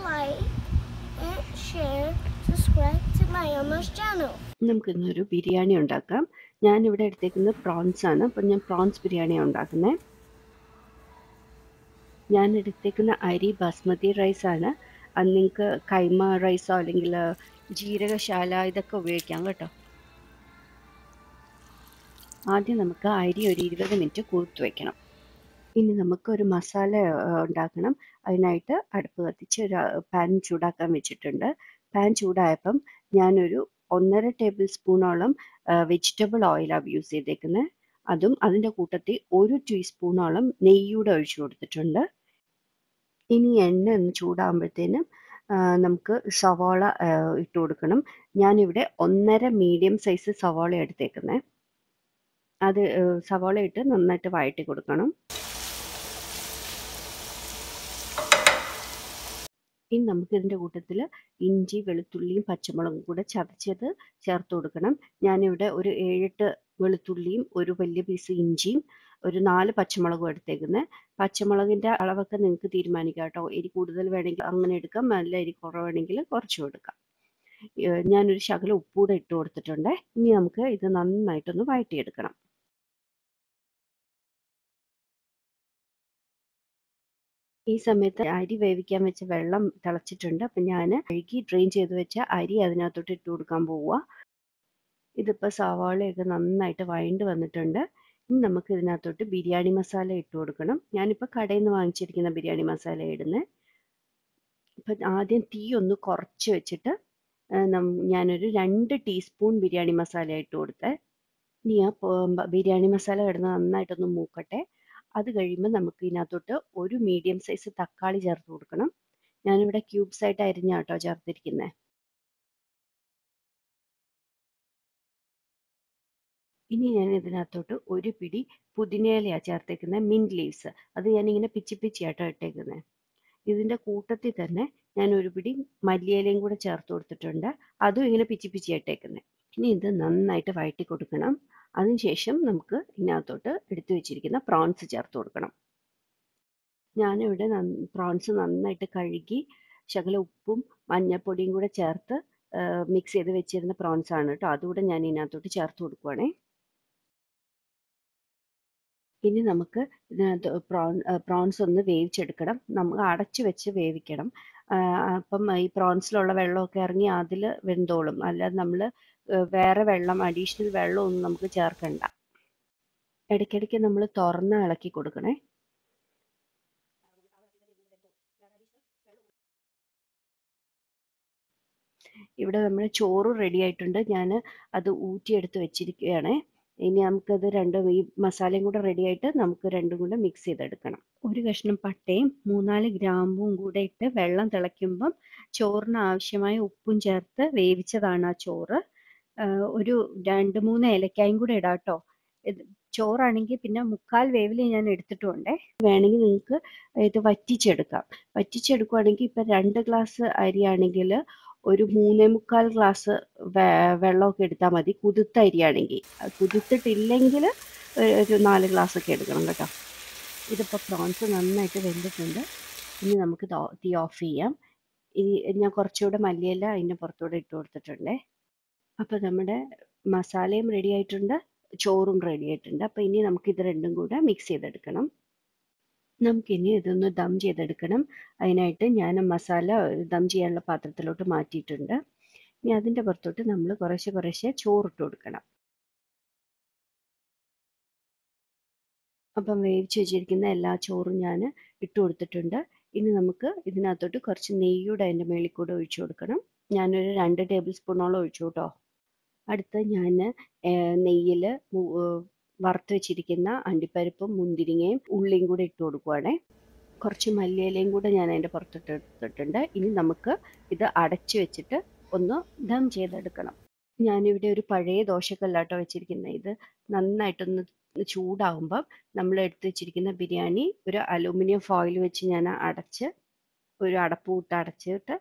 Like and share, subscribe to my channel. നമുക്കിന്നൊരു ബിരിയാണി ഉണ്ടാക്കാം. ഞാനിവിടെ എടുത്തേക്കുന്നത് പ്രോൺസ് ആണ്. അപ്പം ഞാൻ പ്രോൺസ് ബിരിയാണിയാണ് ഉണ്ടാക്കുന്നത്. ഞാൻ എടുത്തേക്കുന്ന അരി ബാസ്മതി റൈസാണ്. അത് നിങ്ങൾക്ക് കൈമ റൈസോ അല്ലെങ്കിൽ ജീരകശാല ഇതൊക്കെ ഉപയോഗിക്കാം കേട്ടോ. ആദ്യം നമുക്ക് അരി ഒരു 20 മിനിറ്റ് കുതിർത്ത് വയ്ക്കണം. ഇനി നമുക്കൊരു മസാല ഉണ്ടാക്കണം. അതിനായിട്ട് അടുപ്പ് കത്തിച്ച് ഒരു പാൻ ചൂടാക്കാൻ വെച്ചിട്ടുണ്ട്. പാൻ ചൂടായപ്പം ഞാനൊരു 1.5 ടേബിൾ സ്പൂണോളം വെജിറ്റബിൾ ഓയിലാണ് യൂസ് ചെയ്തേക്കുന്നത്. അതും അതിൻ്റെ കൂട്ടത്തിൽ 1 ടീസ്പൂണോളം നെയ്യൂടെ ഒഴിച്ചു കൊടുത്തിട്ടുണ്ട്. ഇനി എണ്ണ ഒന്ന് ചൂടാകുമ്പോഴത്തേനും നമുക്ക് സവാള ഇട്ട് കൊടുക്കണം. ഞാനിവിടെ 1.5 മീഡിയം സൈസ് സവാള എടുത്തേക്കുന്നത്. അത് സവാള ഇട്ട് നന്നായിട്ട് വഴറ്റി കൊടുക്കണം. ഇനി നമുക്കിതിൻ്റെ കൂട്ടത്തിൽ ഇഞ്ചി വെളുത്തുള്ളിയും പച്ചമുളകും കൂടെ ചതച്ചത് ചേർത്ത് കൊടുക്കണം. ഞാനിവിടെ ഒരു 7-8 വെളുത്തുള്ളിയും ഒരു വലിയ പീസ് ഇഞ്ചിയും ഒരു 4 പച്ചമുളകും എടുത്തേക്കുന്നത്. പച്ചമുളകിൻ്റെ അളവൊക്കെ നിങ്ങൾക്ക് തീരുമാനിക്കാം കേട്ടോ. എരി കൂടുതൽ വേണമെങ്കിൽ അങ്ങനെ എടുക്കാം, നല്ല എരി കുറവാണെങ്കിൽ കുറച്ചും എടുക്കാം. ഞാനൊരു ശകലം ഉപ്പൂടെ ഇട്ട് കൊടുത്തിട്ടുണ്ട്. ഇനി നമുക്ക് ഇത് നന്നായിട്ടൊന്ന് വഴറ്റിയെടുക്കണം. ഈ സമയത്ത് അരി വേവിക്കാൻ വെച്ച വെള്ളം തിളച്ചിട്ടുണ്ട്. അപ്പം ഞാൻ കഴുകി ഡ്രെയിൻ ചെയ്ത് വെച്ച അരി അതിനകത്തോട്ട് ഇട്ട് കൊടുക്കാൻ പോവുക. ഇതിപ്പോൾ സവാളയൊക്കെ നന്നായിട്ട് വഴണ്ട് വന്നിട്ടുണ്ട്. ഇനി നമുക്ക് ഇതിനകത്തോട്ട് ബിരിയാണി മസാല ഇട്ട് കൊടുക്കണം. ഞാനിപ്പോൾ കടയിൽ നിന്ന് വാങ്ങിച്ചിരിക്കുന്ന ബിരിയാണി മസാല ഇടുന്നത്. അപ്പം ആദ്യം തീ ഒന്ന് കുറച്ച് വെച്ചിട്ട് ഞാനൊരു 2 ടീസ്പൂൺ ബിരിയാണി മസാല ഇട്ട് കൊടുത്തേ. ഇനി ആ ബിരിയാണി മസാല കിടന്ന് നന്നായിട്ടൊന്ന് മൂക്കട്ടെ. അത് കഴിയുമ്പോൾ നമുക്ക് ഇതിനകത്തോട്ട് ഒരു മീഡിയം സൈസ് തക്കാളി ചേർത്ത് കൊടുക്കണം. ഞാനിവിടെ ക്യൂബ്സ് ആയിട്ട് അരിഞ്ഞാട്ടോ ചേർത്തിരിക്കുന്നത്. ഇനി ഞാൻ ഇതിനകത്തോട്ട് ഒരു പിടി പുതിനയിലയാണ് ചേർത്തേക്കുന്നത്, മിൻറ്റ് ലീവ്സ്. അത് ഞാനിങ്ങനെ പിച്ചി പിച്ചിയാട്ടോ ഇട്ടേക്കുന്നത്. ഇതിൻ്റെ കൂട്ടത്തിൽ തന്നെ ഞാൻ ഒരു പിടി മല്ലിയിലയും കൂടെ ചേർത്ത് കൊടുത്തിട്ടുണ്ട്. അതും ഇങ്ങനെ പിച്ചി പിച്ചിയായിട്ടേക്കുന്നത്. ഇനി ഇത് നന്നായിട്ട് വഴറ്റി കൊടുക്കണം. അതിനുശേഷം നമുക്ക് ഇതിനകത്തോട്ട് എടുത്തു വെച്ചിരിക്കുന്ന പ്രോൺസ് ചേർത്ത് കൊടുക്കണം. ഞാനിവിടെ പ്രോൺസ് നന്നായിട്ട് കഴുകി ശകലം ഉപ്പും മഞ്ഞൾപ്പൊടിയും കൂടെ ചേർത്ത് മിക്സ് ചെയ്ത് വെച്ചിരുന്ന പ്രോൺസ് ആണ് കേട്ടോ. അതുകൂടെ ഞാൻ ഇതിനകത്തോട്ട് ചേർത്ത് കൊടുക്കുവാണേ. ഇനി നമുക്ക് ഇതിനകത്ത് പ്രോൺസ് ഒന്ന് വേവിച്ചെടുക്കണം. നമുക്ക് അടച്ചു വെച്ച് വേവിക്കണം. അപ്പം ഈ പ്രോൺസിലുള്ള വെള്ളമൊക്കെ ഇറങ്ങി അതിൽ വെന്തോളും. അല്ലാതെ നമ്മൾ വേറെ വെള്ളം അഡീഷണൽ വെള്ളമൊന്നും നമുക്ക് ചേർക്കണ്ട. ഇടയ്ക്കിടയ്ക്ക് നമ്മൾ തുറന്ന് ഇളക്കി കൊടുക്കണേ. ഇവിടെ നമ്മുടെ ചോറ് റെഡി ആയിട്ടുണ്ട്. ഞാൻ അത് ഊറ്റിയെടുത്ത് വെച്ചിരിക്കുകയാണ്. ഇനി നമുക്കത് രണ്ടും ഈ മസാലയും കൂടെ റെഡി ആയിട്ട് നമുക്ക് രണ്ടും കൂടെ മിക്സ് ചെയ്തെടുക്കണം. ഒരു കഷ്ണം പട്ടയും 3-4 ഗ്രാമ്പും കൂടെ ഇട്ട് വെള്ളം തിളയ്ക്കുമ്പം ചോറിന് ആവശ്യമായ ഉപ്പും ചേർത്ത് വേവിച്ചതാണ് ആ ചോറ്. ഒരു 2-3 ഏലക്കായും കൂടെ ഇടാം കേട്ടോ. ചോറാണെങ്കിൽ പിന്നെ 1/4 വേവിൽ ഞാൻ എടുത്തിട്ടുണ്ടേ. വേണമെങ്കിൽ നിങ്ങൾക്ക് ഇത് വറ്റിച്ചെടുക്കുകയാണെങ്കിൽ ഇപ്പം 2 ഗ്ലാസ് അരിയാണെങ്കിൽ ഒരു 3.25 ഗ്ലാസ് വെള്ളമൊക്കെ എടുത്താൽ മതി. കുതിർത്ത അരിയാണെങ്കിൽ. കുതിർത്തിട്ടില്ലെങ്കിൽ ഒരു 4 ഗ്ലാസ് ഒക്കെ എടുക്കണം കേട്ടോ. ഇതിപ്പോൾ പ്രോൺസ് നന്നായിട്ട് വെന്തിട്ടുണ്ട്. ഇനി നമുക്ക് തീ ഓഫ് ചെയ്യാം. ഞാൻ കുറച്ചുകൂടെ മല്ലിയില അതിൻ്റെ പുറത്തൂടെ ഇട്ട് കൊടുത്തിട്ടുണ്ടേ. അപ്പോൾ നമ്മുടെ മസാലയും റെഡി ആയിട്ടുണ്ട്, ചോറും റെഡി ആയിട്ടുണ്ട്. അപ്പോൾ ഇനി നമുക്കിത് രണ്ടും കൂടെ മിക്സ് ചെയ്തെടുക്കണം. നമുക്കിനി ഇതൊന്ന് ദം ചെയ്തെടുക്കണം. അതിനായിട്ട് ഞാൻ മസാല ദം ചെയ്യാനുള്ള പാത്രത്തിലോട്ട് മാറ്റിയിട്ടുണ്ട്. ഇനി അതിൻ്റെ പുറത്തോട്ട് നമ്മൾ കുറേശ്ശെ ചോറിട്ട് കൊടുക്കണം. അപ്പം വേവിച്ച് വെച്ചിരിക്കുന്ന എല്ലാ ചോറും ഞാൻ ഇട്ട് കൊടുത്തിട്ടുണ്ട്. ഇനി നമുക്ക് ഇതിനകത്തോട്ട് കുറച്ച് നെയ്യൂടെ അതിൻ്റെ മേളിൽ കൂടെ ഒഴിച്ചു കൊടുക്കണം. ഞാനൊരു 2 ടേബിൾ സ്പൂണോളം ഒഴിച്ചു കേട്ടോ. അടുത്ത് ഞാൻ നെയ്യിൽ വറുത്ത് വെച്ചിരിക്കുന്ന അണ്ടിപ്പരിപ്പും മുന്തിരിങ്ങയും ഉള്ളിയും കൂടെ ഇട്ട് കൊടുക്കുവാണേ. കുറച്ച് മല്ലിയിലയും കൂടെ ഞാൻ അതിൻ്റെ പുറത്തിട്ട് എടുത്തിട്ടുണ്ട്. ഇനി നമുക്ക് ഇത് അടച്ചു വെച്ചിട്ട് ഒന്ന് ദം ചെയ്തെടുക്കണം. ഞാനിവിടെ ഒരു പഴയ ദോശക്കല്ലാട്ടോ വെച്ചിരിക്കുന്നത്. ഇത് നന്നായിട്ടൊന്ന് ചൂടാകുമ്പം നമ്മൾ എടുത്ത് വെച്ചിരിക്കുന്ന ബിരിയാണി ഒരു അലൂമിനിയം ഫോയിൽ വെച്ച് ഞാൻ അടച്ച് ഒരു അടപ്പൂട്ട് അടച്ചിട്ട്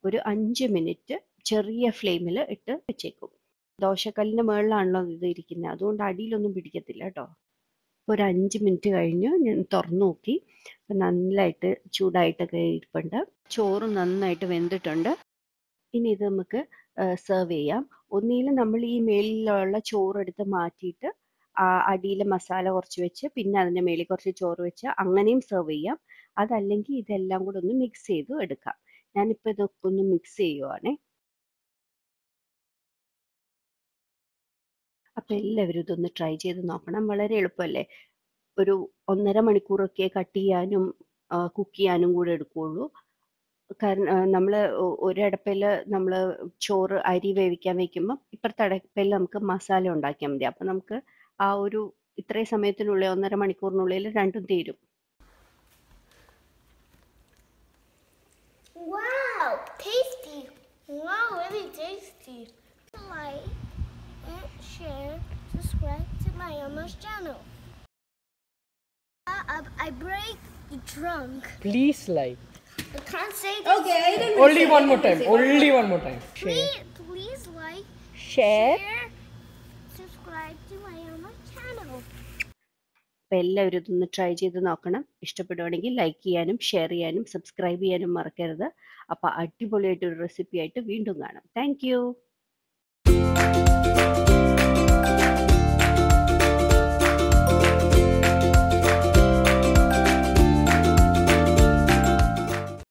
ഒരു 5 മിനിറ്റ് ചെറിയ ഫ്ലെയിമിൽ ഇട്ട് വെച്ചേക്കും. ദോശക്കല്ലിൻ്റെ മുകളിലാണല്ലോ ഇത് ഇരിക്കുന്നത്, അതുകൊണ്ട് അടിയിലൊന്നും പിടിക്കത്തില്ല കേട്ടോ. ഒരു 5 മിനിറ്റ് കഴിഞ്ഞു ഞാൻ തുറന്നു നോക്കി. അപ്പം നന്നായിട്ട് ചൂടായിട്ടൊക്കെ ഇരിപ്പുണ്ട്. ചോറ് നന്നായിട്ട് വെന്തിട്ടുണ്ട്. ഇനി ഇത് നമുക്ക് സെർവ് ചെയ്യാം. ഒന്നുകിൽ നമ്മൾ ഈ മേളിലുള്ള ചോറെടുത്ത് മാറ്റിയിട്ട് അടിയിൽ മസാല കുറച്ച് വെച്ച് പിന്നെ അതിൻ്റെ മേളിൽ കുറച്ച് ചോറ് വെച്ച് അങ്ങനെയും സെർവ് ചെയ്യാം. അതല്ലെങ്കിൽ ഇതെല്ലാം കൂടെ ഒന്ന് മിക്സ് ചെയ്ത് എടുക്കാം. ഞാനിപ്പോൾ ഇതൊക്കെ ഒന്ന് മിക്സ് ചെയ്യുവാണേ. അപ്പം എല്ലാവരും ഇതൊന്ന് ട്രൈ ചെയ്ത് നോക്കണം. വളരെ എളുപ്പമല്ലേ. ഒരു 1.5 മണിക്കൂറൊക്കെ കട്ട് ചെയ്യാനും കുക്ക് ചെയ്യാനും കൂടെ എടുക്കുകയുള്ളൂ. കാരണം നമ്മൾ ഒരടുപ്പിൽ നമ്മൾ ചോറ് അരി വേവിക്കാൻ വെക്കുമ്പോൾ ഇപ്പുറത്തെ അടുപ്പിൽ നമുക്ക് മസാല ഉണ്ടാക്കിയാൽ മതി. അപ്പം നമുക്ക് ആ ഒരു ഇത്രയും സമയത്തിനുള്ളിൽ 1.5 മണിക്കൂറിനുള്ളിൽ രണ്ടും തീരും. Wow, tasty. Wow, really tasty. Like and share, subscribe to my Mama's channel. I break the trunk. Please like. I can't say this. Okay, I didn't Only one more time. Only one more time. Please like, Share. subscribe to my Mama's channel. അപ്പം എല്ലാവരും ഇതൊന്ന് try ചെയ്ത് നോക്കണം. ഇഷ്ടപ്പെടുവാണെങ്കിൽ like ചെയ്യാനും share ചെയ്യാനും subscribe ചെയ്യാനും മറക്കരുത്. അപ്പോൾ അടിപൊളിയായിട്ടൊരു റെസിപ്പി ആയിട്ട് വീണ്ടും കാണാം. Thank you.